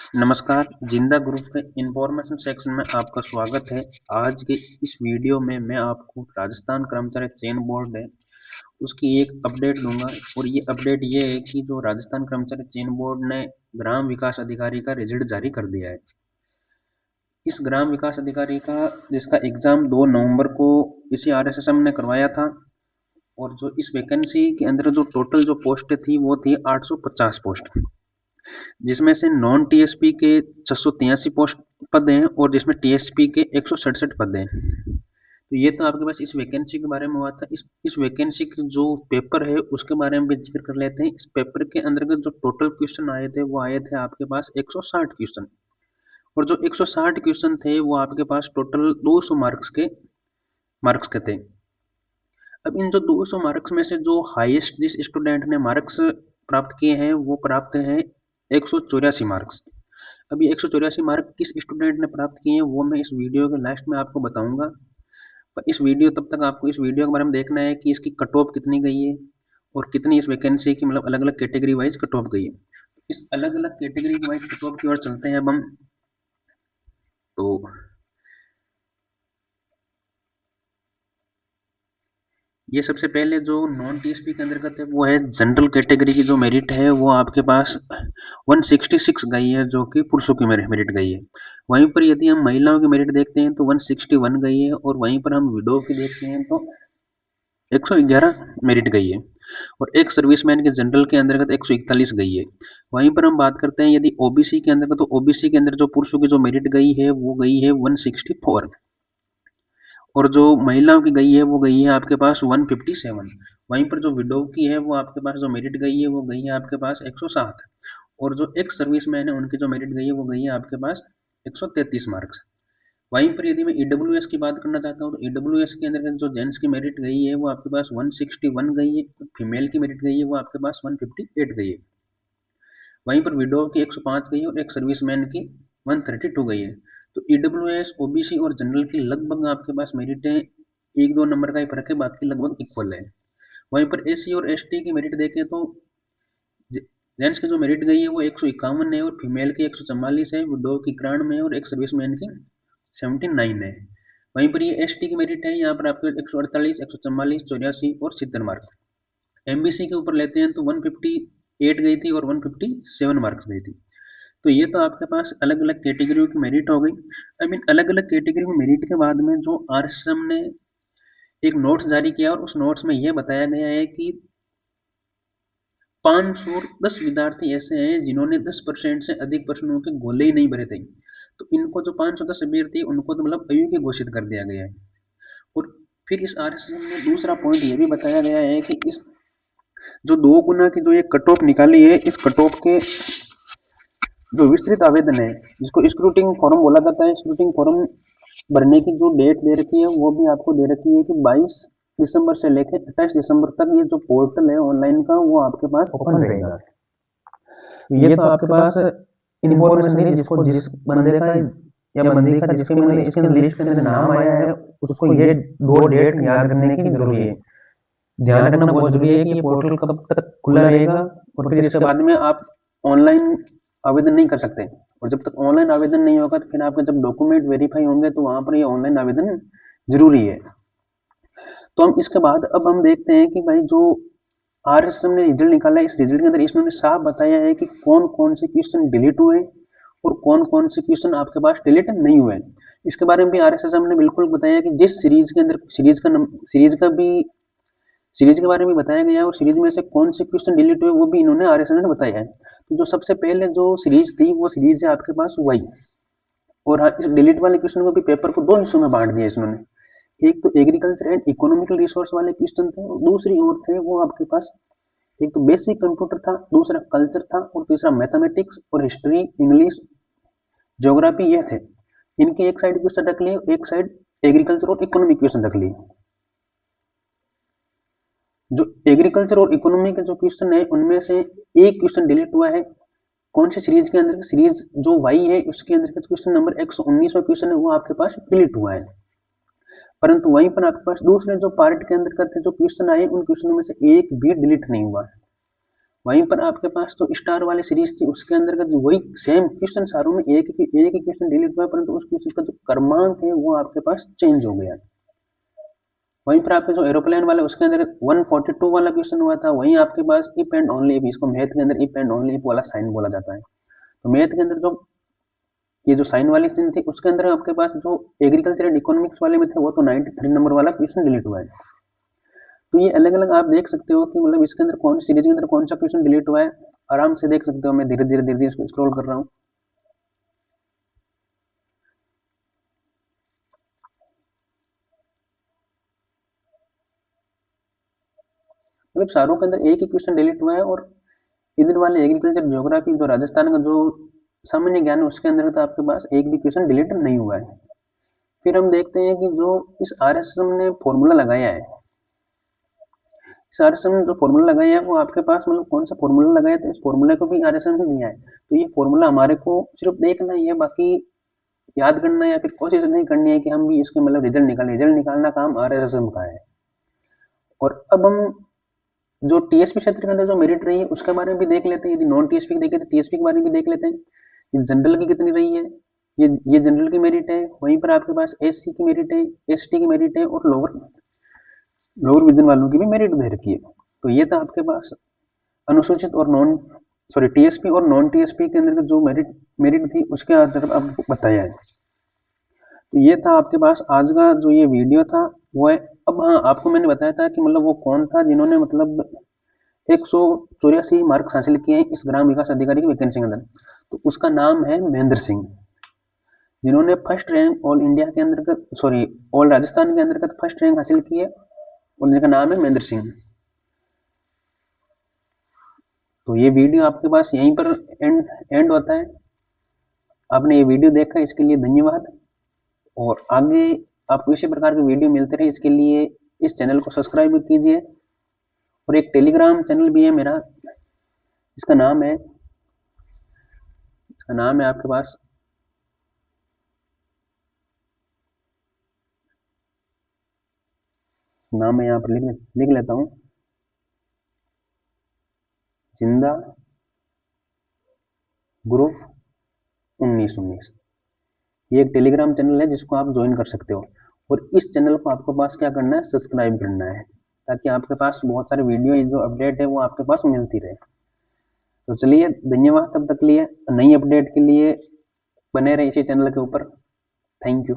नमस्कार, जिंदा ग्रुप के इंफॉर्मेशन सेक्शन में आपका स्वागत है। आज के इस वीडियो में मैं आपको राजस्थान कर्मचारी चयन बोर्ड है उसकी एक अपडेट दूंगा और ये अपडेट ये है कि जो राजस्थान कर्मचारी चयन बोर्ड ने ग्राम विकास अधिकारी का रिजल्ट जारी कर दिया है। इस ग्राम विकास अधिकारी का जिसका एग्जाम 2 नवंबर को इसी RSSM ने करवाया था और जो इस वैकेंसी के अंदर जो टोटल जो पोस्ट थी वो थी 850 पोस्ट, जिसमें से नॉन टीएसपी के 683 पोस्ट पद हैं और जिसमें टीएसपी के 167 पद हैं। तो ये तो आपके पास इस वैकेंसी के बारे में हुआ था। इस वैकेंसी के जो पेपर है उसके बारे में भी जिक्र कर लेते हैं। इस पेपर के अंतर्गत जो टोटल क्वेश्चन आए थे वो आए थे आपके पास 160 क्वेश्चन, और जो 160 क्वेश्चन थे वो आपके पास टोटल 200 मार्क्स के थे। अब इन जो 200 मार्क्स में से जो हाईएस्ट जिस स्टूडेंट ने मार्क्स प्राप्त किए हैं वो प्राप्त हैं 184 मार्क्स। अब ये 184 मार्क किस स्टूडेंट ने प्राप्त किए हैं वो मैं इस वीडियो के लास्ट में आपको बताऊंगा। पर इस वीडियो तब तक आपको इस वीडियो के बारे में देखना है कि इसकी कट ऑफ कितनी गई है और कितनी इस वैकेंसी की मतलब अलग अलग कैटेगरी वाइज कट ऑफ गई है। इस अलग अलग कैटेगरी वाइज कट ऑफ की ओर चलते हैं अब हम। तो ये सबसे पहले जो नॉन टीएसपी के अंतर्गत है वो है जनरल कैटेगरी की जो मेरिट है वो आपके पास 166 गई है, जो कि पुरुषों की मेरिट गई है। वहीं पर यदि हम महिलाओं की मेरिट देखते हैं तो 161 गई है, और वहीं पर हम विडो की देखते हैं तो 111 मेरिट गई है, और एक सर्विसमैन के जनरल के अंतर्गत 141 गई है। वहीं पर हम बात करते हैं यदि ओबीसी के अंतर्गत, तो ओबीसी के अंदर जो पुरुषों की जो मेरिट गई है वो गई है 164, और जो महिलाओं की गई है वो गई है आपके पास 157। वहीं पर जो विडो की है वो आपके पास जो मेरिट गई है वो गई है आपके पास 107, और जो एक्स सर्विसमैन है उनकी जो मेरिट गई है वो गई है आपके पास 133 मार्क्स। वहीं पर यदि मैं ईडब्ल्यूएस की बात करना चाहता हूँ तो ईडब्ल्यूएस के अंदर जो जेंट्स की मेरिट गई है वो आपके पास 161 गई है, फीमेल की मेरिट गई है वो आपके पास 158 गई है। वहीं पर विडो की 105 गई है और एक सर्विसमैन की 132 गई है। तो ईडब्ल्यूएस, ओबीसी और जनरल की लगभग आपके पास मेरिटें 1-2 नंबर का ही फर्क है, बाकी लगभग इक्वल है। वहीं पर एससी और एसटी की मेरिट देखें तो जेंट्स की जो मेरिट गई है वो 151 है और फीमेल की 144 है, विडो की 91 है और एक सर्विसमैन की 79 है। वहीं पर ये एसटी की मेरिट है, यहाँ पर आपके 148, 144, 84 और 70 मार्क। एमबीसी के ऊपर लेते हैं तो 158 गई थी और 157 मार्क्स गई थी। तो ये तो आपके पास अलग अलग कैटेगरियों की मेरिट हो गई। आई मीन अलग अलग कैटेगरी में मेरिट के बाद में जो आरएसएम ने एक नोट्स जारी किया और उस नोट्स में यह बताया गया है कि 510 विद्यार्थी ऐसे हैं जिन्होंने 10% से अधिक प्रश्नों के गोले ही नहीं भरे थे। तो इनको जो 510 अभ्यर्थी उनको तो मतलब अयोग्य घोषित कर दिया गया है। और फिर इस आरएसएम में दूसरा पॉइंट ये भी बताया गया है कि इस जो 2 गुना की जो ये कट ऑफ निकाली है, इस कट ऑफ के जो विस्तृत आवेदन है जिसको स्क्रूटिंग फॉर्म बोला जाता है, स्क्रूटिंग फॉर्म भरने की जो डेट दे रखी है वो भी आपको दे रखी है कि 22 दिसंबर से लेकर 28 दिसंबर तक ये जो पोर्टल है ऑनलाइन का वो आपके पास ओपन रहेगा। तो ये तो आपके पास इन्फॉर्मेशन है जिसको जिस बंदे का या बंदी का जिसके मतलब इसके अंदर लिस्ट के अंदर नाम आया है उसको ये 2 डेट याद करने की जरूरी है। ध्यान रखना बहुत जरूरी है कि ये पोर्टल कब तक खुला रहेगा, और फिर इसके बाद में आप ऑनलाइन आवेदन नहीं कर सकते। और जब तक ऑनलाइन आवेदन नहीं होगा तो फिर आपके जब डॉक्यूमेंट वेरीफाई होंगे तो वहां पर ये ऑनलाइन आवेदन जरूरी है। तो हम इसके बाद अब हम देखते हैं कि भाई जो आरएसएम ने रिजल्ट निकाला है, इस रिजल्ट के अंदर इन्होंने साफ बताया है कि कौन कौन से क्वेश्चन डिलीट हुए और कौन कौन से क्वेश्चन आपके पास डिलीट नहीं हुए। इसके बारे में भी आरएसएम ने बिल्कुल बताया कि जिस सीरीज के अंदर सीरीज के बारे में बताया गया है और सीरीज में से कौन से क्वेश्चन डिलीट हुए वो भी इन्होंने आरएसएम ने बताया है। तो जो सबसे पहले जो सीरीज थी वो सीरीज है आपके पास वाई, और इस डिलीट वाले क्वेश्चन को भी पेपर को 2 हिस्सों में बांट दिया इन्होंने। एक तो एग्रीकल्चर एंड इकोनॉमिकल रिसोर्स वाले क्वेश्चन थे और दूसरी ओर थे वो आपके पास एक तो बेसिक कंप्यूटर था, दूसरा कल्चर था और तीसरा मैथमेटिक्स और हिस्ट्री, इंग्लिश, ज्योग्राफी ये थे। इनके एक साइड क्वेश्चन रख लिए, एक साइड एग्रीकल्चर और इकोनॉमिक क्वेश्चन रख लिए। जो एग्रीकल्चर और इकोनॉमी के जो क्वेश्चन है उनमें से एक क्वेश्चन डिलीट हुआ है। कौन सी सीरीज के अंदर? सीरीज जो वाई है उसके अंदर क्वेश्चन नंबर 119वां क्वेश्चन है वो आपके पास डिलीट हुआ है। परंतु वहीं पर आपके पास दूसरे जो पार्ट के अंदर जो क्वेश्चन आए उन क्वेश्चनों में से एक भी डिलीट नहीं हुआ है। वहीं पर आपके पास जो स्टार वाली सीरीज थी उसके अंतर्गत वही सेम क्वेश्चन सारों में एक ही क्वेश्चन डिलीट हुआ, परंतु उस क्वेश्चन का जो क्रमांक है वो आपके पास चेंज हो गया। वहीं पर आपके जो एरोप्लेन वाले उसके अंदर 142 वाला क्वेश्चन हुआ था, वहीं आपके पास इफ एंड ओनली इफ, इसको मैथ के अंदर इफ एंड ओनली इफ वाला साइन बोला जाता है। तो मैथ के अंदर जो ये जो साइन वाली सीन थी उसके अंदर आपके पास जो एग्रीकल्चर एंड इकोनॉमिक्स वाले में थे वो तो 93 नंबर वाला क्वेश्चन डिलीट हुआ है। तो ये अलग अलग आप देख सकते हो कि मतलब इसके अंदर कौन सी सीरीज के अंदर कौन सा क्वेश्चन डिलीट हुआ है, आराम से देख सकते हो। मैं धीरे धीरे इसको स्क्रॉल कर रहा हूँ। मतलब सारों के अंदर एक ही क्वेश्चन डिलीट हुआ है, और इधर वाले एग्रीकल्चर ज्योग्राफी जो राजस्थान का जो सामान्य ज्ञान है उसके अंदर तो आपके पास एक भी क्वेश्चन डिलीट नहीं हुआ है। फिर हम देखते हैं कि जो इस आरएसएम ने फॉर्मूला लगाया है, इस आरएसएम ने जो फॉर्मूला लगाया है वो आपके पास मतलब कौन सा फॉर्मूला लगाया है, तो इस फॉर्मूले को भी आरएसएम ने दिया है। तो ये फॉर्मूला हमारे को सिर्फ देखना ही है, बाकी याद करना या फिर कोशिश नहीं करनी है कि हम भी इसके मतलब रिजल्ट निकालें। रिजल्ट निकालना काम आरएसएम का है। और अब हम जो टीएसपी क्षेत्र के अंदर जो मेरिट रही है उसके बारे में भी देख लेते हैं। यदि नॉन टीएसपी की देखें तो टीएसपी के बारे में भी देख लेते हैं। ये जनरल की कितनी रही है, ये जनरल की मेरिट है। वहीं पर आपके पास एससी की मेरिट है, एसटी की मेरिट है, और लोअर लोअर विजन वालों की भी मेरिट दे रखी है। तो ये था आपके पास अनुसूचित और नॉन सॉरी टीएसपी और नॉन टीएसपी के अंदर जो मेरिट मेरिट थी उसके आधार पर आपको बताया है। तो ये था आपके पास आज का जो ये वीडियो था वो है। अब हाँ, आपको मैंने बताया था कि मतलब वो कौन था जिन्होंने मतलब 184 मार्क्स हासिल किए हैं इस ग्राम विकास अधिकारी की वैकेंसी के अंदर। तो उसका नाम है महेंद्र सिंह, जिन्होंने फर्स्ट रैंक ऑल इंडिया के अंतर्गत सॉरी ऑल राजस्थान के अंतर्गत फर्स्ट रैंक हासिल की है, और जिनका नाम है महेंद्र सिंह। तो ये वीडियो आपके पास यहीं पर एंड होता है। आपने ये वीडियो देखा इसके लिए धन्यवाद, और आगे आपको इसी प्रकार की वीडियो मिलते रहे इसके लिए इस चैनल को सब्सक्राइब कीजिए। और एक टेलीग्राम चैनल भी है मेरा, इसका नाम है आपके पास नाम मैं यहाँ पर लिख लेता हूँ, जिंदा ग्रुप 1919। ये एक टेलीग्राम चैनल है जिसको आप ज्वाइन कर सकते हो, और इस चैनल को आपके पास क्या करना है, सब्सक्राइब करना है, ताकि आपके पास बहुत सारे वीडियो जो अपडेट है वो आपके पास मिलती रहे। तो चलिए धन्यवाद तब तक लिए, नई अपडेट के लिए बने रहे इसी चैनल के ऊपर। Thank you.